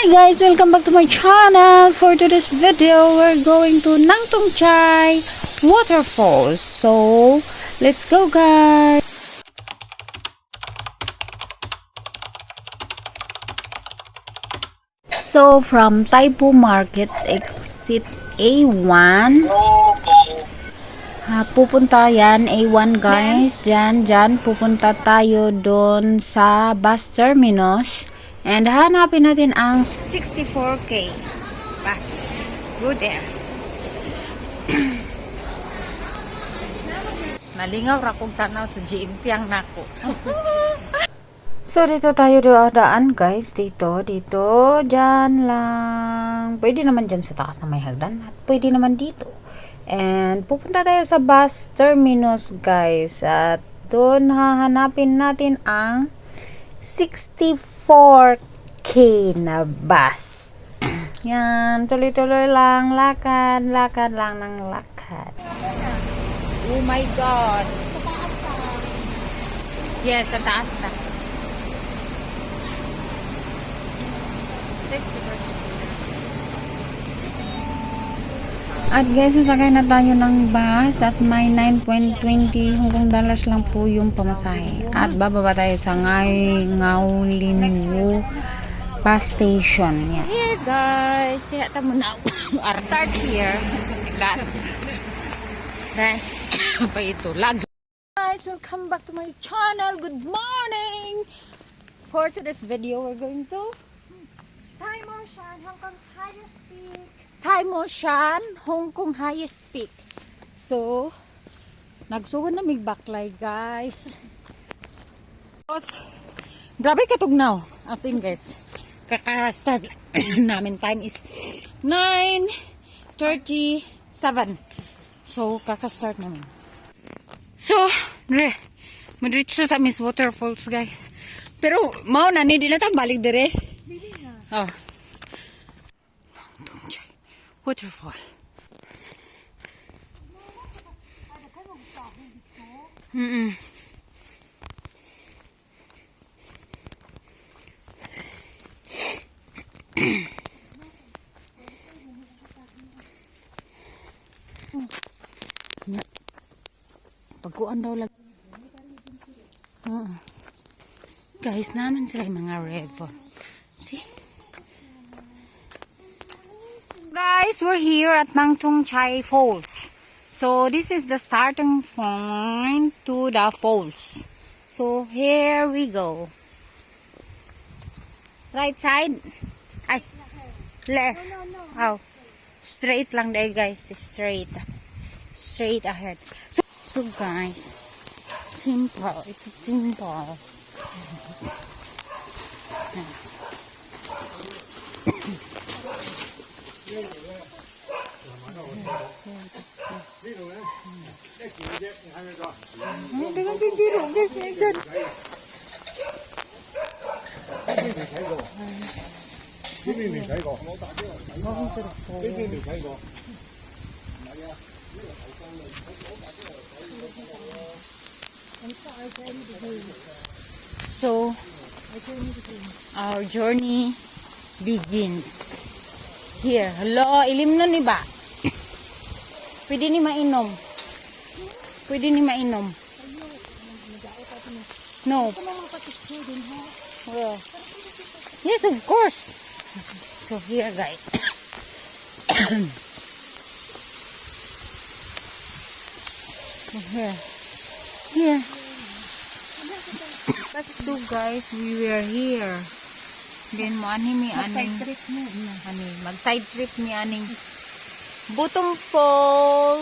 Hi guys, welcome back to my channel. For today's video, we're going to Nang Tung Chai Waterfalls. So, let's go guys. So, from Taipo Market, exit A1. Pupunta yan, A1 guys. Dyan, pupunta tayo doon sa bus terminus. And hanapin natin ang 64K bus. Go there. Nalingaw ra kong tanaw sa GMP ang nako. So, dito tayo daan guys. Dito. Dyan lang. Pwede naman dyan sa taas na may hagdan. At pwede naman dito. And pupunta tayo sa bus terminus guys. At doon hahanapin natin ang 64K na bus. Yan, tuloy-tuloy lang, lakad lang ng lakad. Oh my God. Yes, sa taas na. At guys, sasakay na tayo ng bus at may 9.20 Hong Kong dollars lang po yung pamasahe. At bababa tayo sa Ngaulinwu bus station. Yan. Here guys, siya tamo na. Start here. That. Then, pa ito. Lag. Guys, welcome back to my channel. Good morning. For today's video, we're going to Taimo Shan, Hong Kong's highest peak. Taimo Shan, Hong Kong highest peak. So, nagsugod na mig baklay, guys. Grabe katugnaw. As in, guys, kaka-start namin. Time is 9:37. So, kaka-start namin. So, madritso sa Miss Waterfalls, guys. Pero, mao na, hindi na tayo balik dire. Oh. Waterfall. Pagkuan daw lang. Guys, naman sila yung mga revon. See? Guys, we're here at Nang Tung Chai Falls. So, this is the starting point to the falls. So, here we go. Right side? Ay, left. Oh, straight lang day guys. Straight ahead. So guys, simple. It's simple. So, our journey begins. Here. Hello, ilim nun ni ba? Pwede ni mainom. No. Well, yes, of course. So here, guys. Here. So guys, we were here. Then mo ani mag-side trip mi aning bottom fall,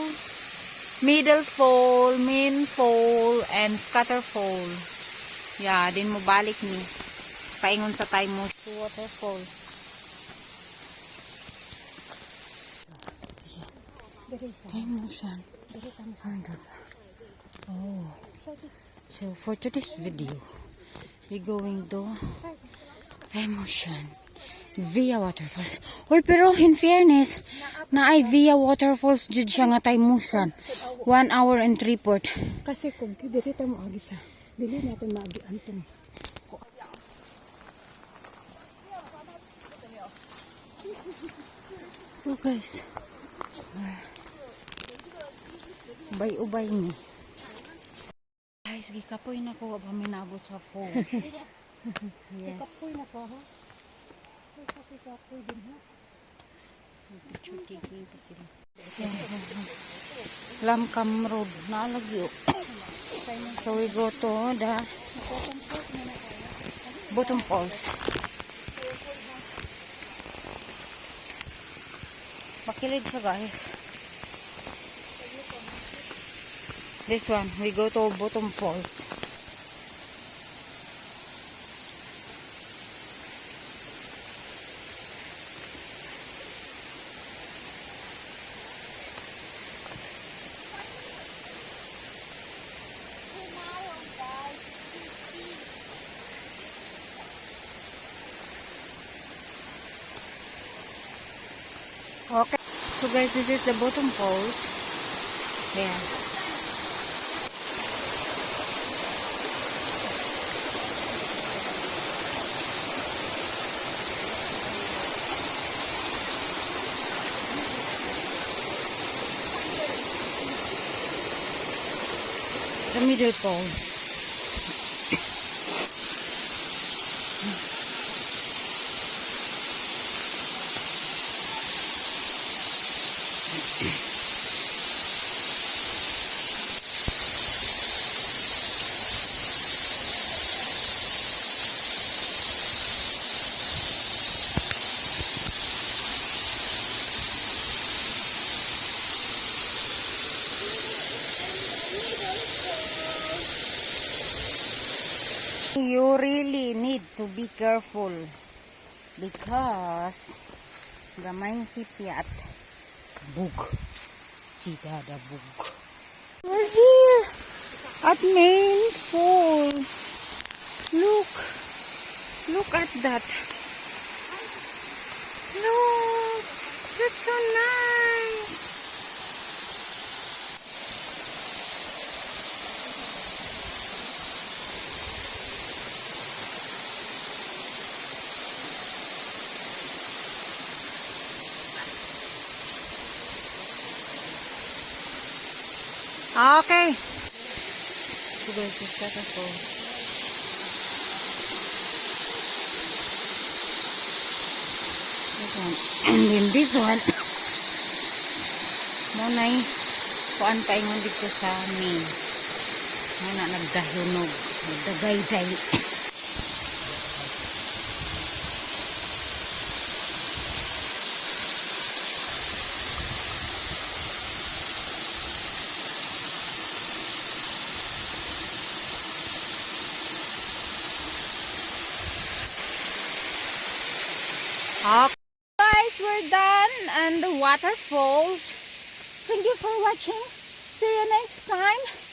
middle fall, main fall, and scatter fall. Yeah, din mo balik ni paingon sa Taimo Waterfall. Taimo Shan. Oh. So for today's video, we're going to Taimo Shan via waterfalls. Hoy, pero in fairness, na ay via waterfalls jud siya nga Taimo Shan. 1 hour and 3/4. Kasi kung dili ta mo agi sa dili natin maagi antong. So guys, ubay-ubay ni. Guys, gikapoy na ko pa minabot sa phone. Yes. Kapoy na ko, ha? Kapoy din, ha? Picture taking pa sila. Lamcam Road. Naalagyo. So we go to the Bottom Falls. Makilid siya guys. This one, we go to Bottom Falls. Okay. So guys, this is the Bottom Falls. Yeah. The middle falls. You really need to be careful because gamay si Piat bug. Chidada bug. We're here at main fall. Look at that. Look, that's so nice. Okay. So guys, this is the fall. This one. And then this one. Munay kuan pa ingon dito sa main. Muna nagdahunog. Nagdagay-day. Okay. Guys, we're done and the waterfalls. Thank you for watching. See you next time.